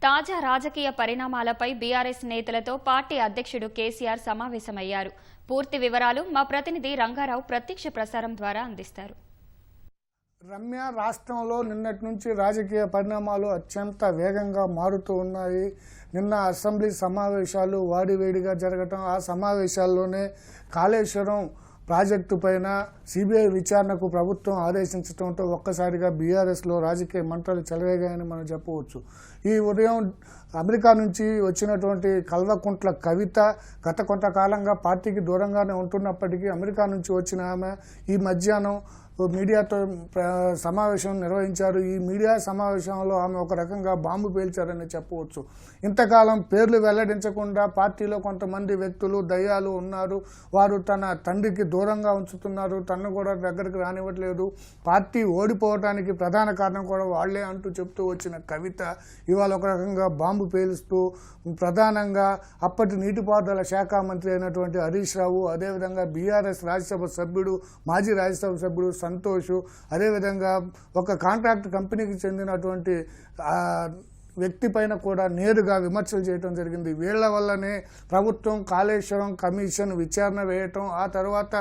తాజా రాజకీయ పరిణామాలపై బీఆర్ఎస్ నేతలతో పార్టీ అధ్యక్షుడు కేసీఆర్ సమావేశమయ్యారు. పూర్తి వివరాలు మా ప్రతినిధి రంగారావు ప్రత్యక్ష ప్రసారం ద్వారా అందిస్తారు. రమ్య, రాష్ట్రంలో నిన్నటి నుంచి రాజకీయ పరిణామాలు అత్యంత వేగంగా మారుతూ ఉన్నాయి. నిన్న అసెంబ్లీ సమావేశాలు వాడివేడిగా జరగటం, ఆ సమావేశాల్లోనే కాళేశ్వరం ప్రాజెక్టు పైన సిబిఐ విచారణకు ప్రభుత్వం ఆదేశించడంతో ఒక్కసారిగా బీఆర్ఎస్లో రాజకీయ మంటలు చెలరేగాయని మనం చెప్పవచ్చు. ఈ ఉదయం అమెరికా నుంచి వచ్చినటువంటి కల్వకుంట్ల కవిత గత కొంతకాలంగా పార్టీకి దూరంగానే ఉంటున్నప్పటికీ అమెరికా నుంచి వచ్చిన ఆమె ఈ మధ్యాహ్నం మీడియాతో సమావేశం నిర్వహించారు. ఈ మీడియా సమావేశంలో ఆమె ఒక రకంగా బాంబు పేల్చారని చెప్పవచ్చు. ఇంతకాలం పేర్లు వెల్లడించకుండా పార్టీలో కొంతమంది వ్యక్తులు దయ్యాలు ఉన్నారు, వారు తన తండ్రికి దూరంగా ఉంచుతున్నారు, తనను కూడా దగ్గరికి రానివ్వట్లేదు, పార్టీ ఓడిపోవడానికి ప్రధాన కారణం కూడా వాళ్లే అంటూ చెప్తూ వచ్చిన కవిత ఇవాళ ఒక రకంగా బాంబు పేలుస్తూ ప్రధానంగా అప్పటి నీటిపారుదల శాఖ మంత్రి అయినటువంటి హరీష్ రావు, అదేవిధంగా బీఆర్ఎస్ రాజ్యసభ సభ్యుడు, మాజీ రాజ్యసభ సభ్యుడు సంతోష్, అదేవిధంగా ఒక కాంట్రాక్ట్ కంపెనీకి చెందినటువంటి వ్యక్తి పైన కూడా నేరుగా విమర్శలు చేయడం జరిగింది. వీళ్ల వల్లనే ప్రభుత్వం కాళేశ్వరం కమిషన్ విచారణ వేయటం, ఆ తర్వాత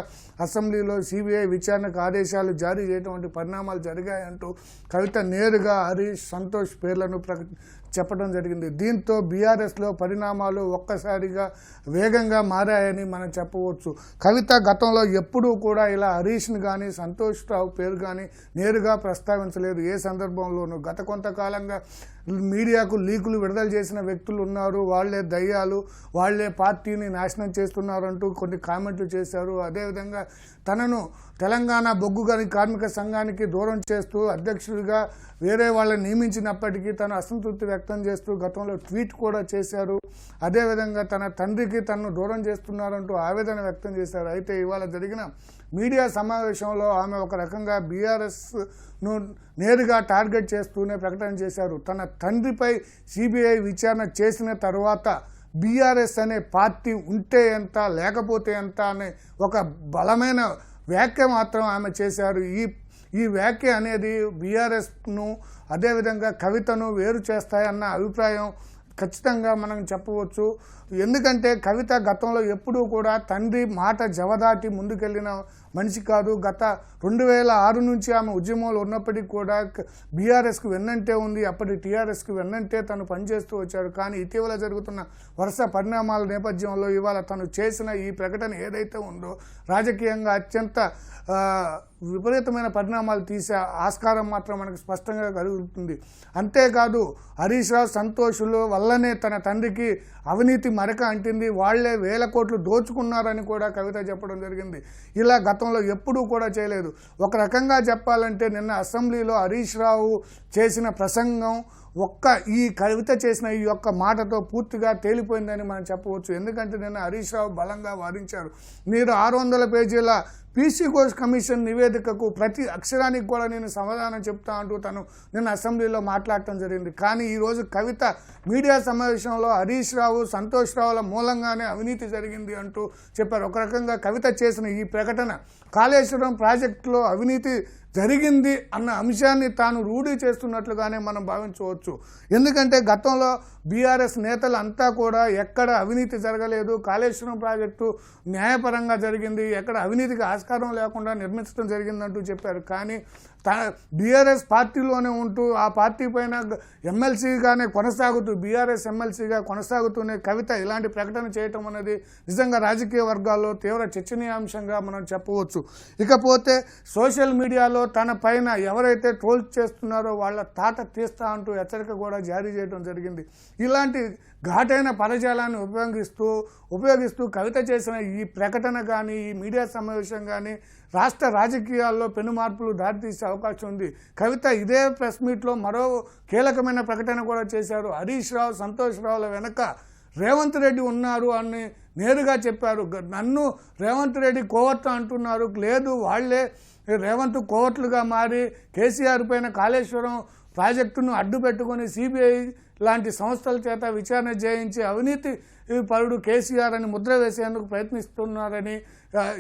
అసెంబ్లీలో సిబిఐ విచారణకు ఆదేశాలు జారీ చేయడం వంటి పరిణామాలు జరిగాయంటూ కవిత నేరుగా హరీష్, సంతోష్ పేర్లను చెప్పడం జరిగింది. దీంతో బీఆర్ఎస్లో పరిణామాలు ఒక్కసారిగా వేగంగా మారాయని మనం చెప్పవచ్చు. కవిత గతంలో ఎప్పుడూ కూడా ఇలా హరీష్ని కానీ సంతోష్ రావు పేరు కానీ నేరుగా ప్రస్తావించలేదు ఏ సందర్భంలోనూ. గత కొంతకాలంగా మీడియాకు లీకులు విడుదల చేసిన వ్యక్తులు ఉన్నారు, వాళ్లే దయ్యాలు, వాళ్లే పార్టీని నాశనం చేస్తున్నారంటూ కొన్ని కామెంట్లు చేశారు. అదేవిధంగా తనను తెలంగాణ బొగ్గు గని కార్మిక సంఘానికి దూరం చేస్తూ అధ్యక్షుడిగా వేరే వాళ్ళని నియమించినప్పటికీ తను అసంతృప్తి వ్యక్తం చేస్తూ గతంలో ట్వీట్ కూడా చేశారు. అదేవిధంగా తన తండ్రికి తనను దూరం చేస్తున్నారంటూ ఆవేదన వ్యక్తం చేశారు. అయితే ఇవాళ జరిగిన మీడియా సమావేశంలో ఆమె ఒక రకంగా బీఆర్ఎస్ను నేరుగా టార్గెట్ చేస్తూనే ప్రకటన చేశారు. తన తండ్రిపై సిబిఐ విచారణ చేసిన తర్వాత బీఆర్ఎస్ అనే పార్టీ ఉంటే ఎంత లేకపోతే ఎంత అనే ఒక బలమైన వ్యాఖ్య మాత్రం ఆమె చేశారు. ఈ వ్యాఖ్య అనేది బీఆర్ఎస్ను అదేవిధంగా కవితను వేరు చేస్తాయన్న అభిప్రాయం ఖచ్చితంగా మనం చెప్పవచ్చు. ఎందుకంటే కవిత గతంలో ఎప్పుడూ కూడా తండ్రి మాట జవదాటి ముందుకెళ్లిన మనిషి కాదు. గత 2006 నుంచి ఆమె ఉద్యమంలో ఉన్నప్పటికీ కూడా బీఆర్ఎస్కి వెన్నంటే ఉంది, అప్పటి టీఆర్ఎస్కి వెన్నంటే తను పనిచేస్తూ వచ్చాడు. కానీ ఇటీవల జరుగుతున్న వరుస పరిణామాల నేపథ్యంలో ఇవాళ తను చేసిన ఈ ప్రకటన ఏదైతే ఉందో రాజకీయంగా అత్యంత విపరీతమైన పరిణామాలు తీసే ఆస్కారం మాత్రం మనకు స్పష్టంగా కలుగుతుంది. అంతేకాదు హరీష్ రావు, సంతోషుల వల్లనే తన తండ్రికి అవినీతి మరక అంటింది, వాళ్లే వేల కోట్లు దోచుకున్నారని కూడా కవిత చెప్పడం జరిగింది. ఇలా గతంలో ఎప్పుడూ కూడా చేయలేదు. ఒక రకంగా చెప్పాలంటే నిన్న అసెంబ్లీలో హరీష్ రావు చేసిన ప్రసంగం ఈ కవిత చేసిన ఈ యొక్క మాటతో పూర్తిగా తేలిపోయిందని మనం చెప్పవచ్చు. ఎందుకంటే నిన్న హరీష్ రావు బలంగా వాదించారు. మీరు 600 పేజీల పీసీ కోర్స్ కమిషన్ నివేదికకు ప్రతి అక్షరానికి కూడా నేను సమాధానం చెప్తా అంటూ తను నిన్న అసెంబ్లీలో మాట్లాడటం జరిగింది. కానీ ఈరోజు కవిత మీడియా సమావేశంలో హరీష్ రావు, సంతోష్ రావుల మూలంగానే అవినీతి జరిగింది అంటూ చెప్పారు. ఒక రకంగా కవిత చేసిన ఈ ప్రకటన కాళేశ్వరం ప్రాజెక్టులో అవినీతి జరిగింది అన్న అంశాన్ని తాను రూఢీ చేస్తున్నట్లుగానే మనం భావించవచ్చు. ఎందుకంటే గతంలో బీఆర్ఎస్ నేతలు అంతా కూడా ఎక్కడ అవినీతి జరగలేదు, కాళేశ్వరం ప్రాజెక్టు న్యాయపరంగా జరిగింది, ఎక్కడ అవినీతికి ఆస్కారం లేకుండా నిర్మించడం జరిగిందంటూ చెప్పారు. కానీ బీఆర్ఎస్ పార్టీలోనే ఉంటూ ఆ పార్టీ పైన ఎమ్మెల్సీగానే కొనసాగుతూ బీఆర్ఎస్ ఎమ్మెల్సీగా కొనసాగుతూనే కవిత ఇలాంటి ప్రకటన చేయటం అనేది నిజంగా రాజకీయ వర్గాల్లో తీవ్ర చర్చనీయాంశంగా మనం చెప్పవచ్చు. ఇకపోతే సోషల్ మీడియాలో తన పైన ఎవరైతే ట్రోల్ చేస్తున్నారో వాళ్ళ తాట తీస్తా అంటూ హెచ్చరిక కూడా జారీ చేయడం జరిగింది. ఇలాంటి ఘాటైన పదజాలాన్ని ఉపయోగిస్తూ కవిత చేసిన ఈ ప్రకటన కానీ ఈ మీడియా సమావేశం కానీ రాష్ట్ర రాజకీయాల్లో పెను మార్పులు దారితీసే అవకాశం ఉంది. కవిత ఇదే ప్రెస్ మీట్లో మరో కీలకమైన ప్రకటన కూడా చేశారు. హరీష్ రావు, సంతోష్ రావుల వెనక రేవంత్ రెడ్డి ఉన్నారు అని నేరుగా చెప్పారు. నన్ను రేవంత్ రెడ్డి కోవర్త అంటున్నారు, లేదు వాళ్లే రేవంత్ కోవర్ట్లుగా మారి కేసీఆర్ పైన కాళేశ్వరం ప్రాజెక్టును అడ్డు పెట్టుకొని సిబిఐ లాంటి సంస్థల చేత విచారణ చేయించి అవినీతి పరుడు కేసీఆర్ అని ముద్ర వేసేందుకు ప్రయత్నిస్తున్నారని,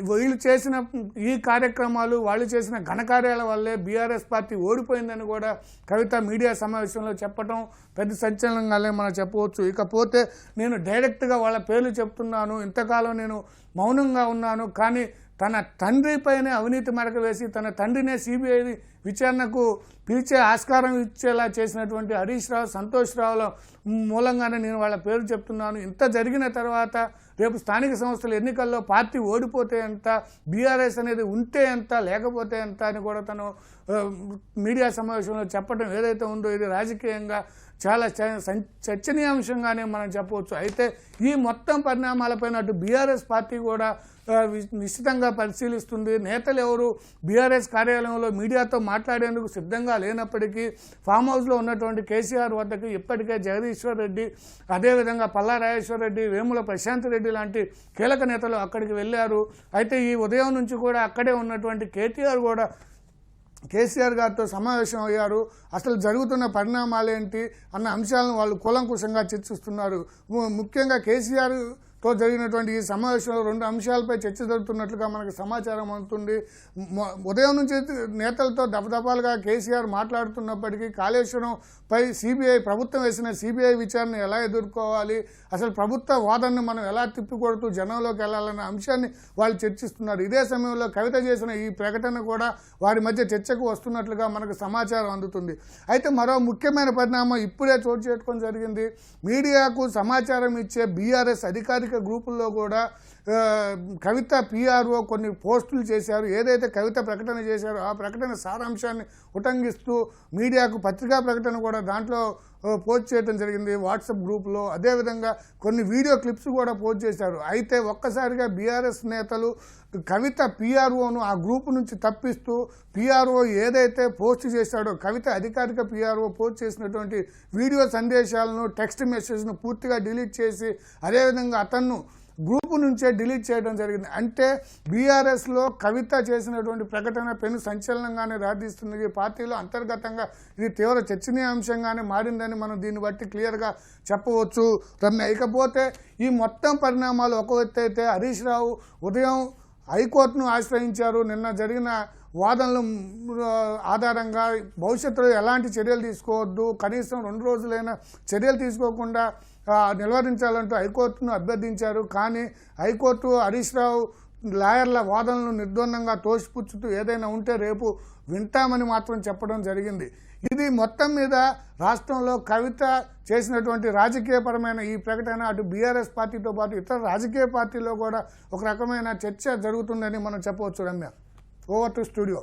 వీళ్ళు చేసిన ఈ కార్యక్రమాలు, వాళ్ళు చేసిన ఘనకార్యాల వల్లే బీఆర్ఎస్ పార్టీ ఓడిపోయిందని కూడా కవిత మీడియా సమావేశంలో చెప్పడం పెద్ద సంచలనంగానే మనం చెప్పవచ్చు. ఇకపోతే నేను డైరెక్ట్గా వాళ్ళ పేర్లు చెప్తున్నాను, ఇంతకాలం నేను మౌనంగా ఉన్నాను, కానీ తన తండ్రిపైనే అవినీతి మరక వేసి తన తండ్రినే సిబిఐ విచారణకు పిలిచే ఆస్కారం ఇచ్చేలా చేసినటువంటి హరీష్ రావు, సంతోష్ రావుల మూలంగానే నేను వాళ్ళ పేరు చెప్తున్నాను. ఇంత జరిగిన తర్వాత రేపు స్థానిక సంస్థల ఎన్నికల్లో పార్టీ ఓడిపోతే ఎంత, బీఆర్ఎస్ అనేది ఉంటే ఎంత, లేకపోతే ఎంత అని కూడా తను మీడియా సమావేశంలో చెప్పడం ఏదైతే ఉందో ఇది రాజకీయంగా చాలా చర్చనీయాంశంగానే మనం చెప్పవచ్చు. అయితే ఈ మొత్తం పరిణామాలపైన అటు బీఆర్ఎస్ పార్టీ కూడా నిశ్చితంగా పరిశీలిస్తుంది. నేతలు ఎవరు బీఆర్ఎస్ కార్యాలయంలో మీడియాతో మాట్లాడేందుకు సిద్ధంగా లేనప్పటికీ ఫామ్ హౌస్లో ఉన్నటువంటి కేసీఆర్ వద్దకు ఇప్పటికే జగదీశ్వర్ రెడ్డి, అదేవిధంగా పల్లా రాజేశ్వర్ రెడ్డి, వేముల ప్రశాంత్ రెడ్డి లాంటి కీలక నేతలు అక్కడికి వెళ్ళారు. అయితే ఈ ఉదయం నుంచి కూడా అక్కడే ఉన్నటువంటి కేటీఆర్ కూడా కేసీఆర్ గారితో సమావేశం అయ్యారు. అసలు జరుగుతున్న పరిణామాలు ఏంటి అన్న అంశాలను వాళ్ళు కూలంకుషంగా చర్చిస్తున్నారు. ముఖ్యంగా కేసీఆర్తో జరిగినటువంటి ఈ సమావేశంలో 2 అంశాలపై చర్చ జరుగుతున్నట్లుగా మనకు సమాచారం అందుతుంది. ఉదయం నుంచి నేతలతో దఫదఫాలుగా కేసీఆర్ మాట్లాడుతున్నప్పటికీ కాళేశ్వరంపై సిబిఐ ప్రభుత్వం వేసిన సిబిఐ విచారణ ఎలా ఎదుర్కోవాలి, అసలు ప్రభుత్వ వాదనను మనం ఎలా తిప్పికొడుతూ జనంలోకి వెళ్ళాలన్న అంశాన్ని వాళ్ళు చర్చిస్తున్నారు. ఇదే సమయంలో కవిత చేసిన ఈ ప్రకటన కూడా వారి మధ్య చర్చకు వస్తున్నట్లుగా మనకు సమాచారం అందుతుంది. అయితే మరో ముఖ్యమైన పరిణామం ఇప్పుడే చోటు చేసుకోవడం జరిగింది. మీడియాకు సమాచారం ఇచ్చే బీఆర్ఎస్ అధికారిక గ్రూపుల్లో కూడా కవిత పిఆర్ఓ కొన్ని పోస్టులు చేశారు. ఏదైతే కవిత ప్రకటన చేశారో ఆ ప్రకటన సారాంశాన్ని ఉటంకిస్తూ మీడియాకు పత్రికా ప్రకటన కూడా దాంట్లో పోస్ట్ చేయడం జరిగింది వాట్సాప్ గ్రూప్లో. అదేవిధంగా కొన్ని వీడియో క్లిప్స్ కూడా పోస్ట్ చేశారు. అయితే ఒక్కసారిగా బీఆర్ఎస్ నేతలు కవిత పిఆర్ఓను ఆ గ్రూప్ నుంచి తప్పిస్తూ పిఆర్ఓ ఏదైతే పోస్ట్ చేశాడో కవిత అధికారిక పిఆర్ఓ పోస్ట్ చేసినటువంటి వీడియో సందేశాలను, టెక్స్ట్ మెసేజ్ను పూర్తిగా డిలీట్ చేసి అదేవిధంగా అతన్ను గ్రూపు నుంచే డిలీట్ చేయడం జరిగింది. అంటే బీఆర్ఎస్లో కవిత చేసినటువంటి ప్రకటన పెను సంచలనంగానే దారితీస్తుంది. పార్టీలో అంతర్గతంగా ఇది తీవ్ర చర్చనీయాంశంగానే మారిందని మనం దీన్ని బట్టి క్లియర్గా చెప్పవచ్చు రమ్య. ఇకపోతే ఈ మొత్తం పరిణామాలు ఒక ఎత్తు అయితే హరీష్ రావు ఉదయం హైకోర్టును ఆశ్రయించారు. నిన్న జరిగిన వాదనల ఆధారంగా భవిష్యత్తులో ఎలాంటి చర్యలు తీసుకోవద్దు, కనీసం 2 రోజులైనా చర్యలు తీసుకోకుండా నిలువరించాలంటూ హైకోర్టును అభ్యర్థించారు. కానీ హైకోర్టు హరీష్ రావు లాయర్ల వాదనలను నిర్ద్వందంగా తోసిపుచ్చుతూ ఏదైనా ఉంటే రేపు వింటామని మాత్రం చెప్పడం జరిగింది. ఇది మొత్తం మీద రాష్ట్రంలో కవిత చేసినటువంటి రాజకీయపరమైన ఈ ప్రకటన అటు బీఆర్ఎస్ పార్టీతో పాటు ఇతర రాజకీయ పార్టీలో కూడా ఒక రకమైన చర్చ జరుగుతుందని మనం చెప్పవచ్చు రమ్య. Over to studio.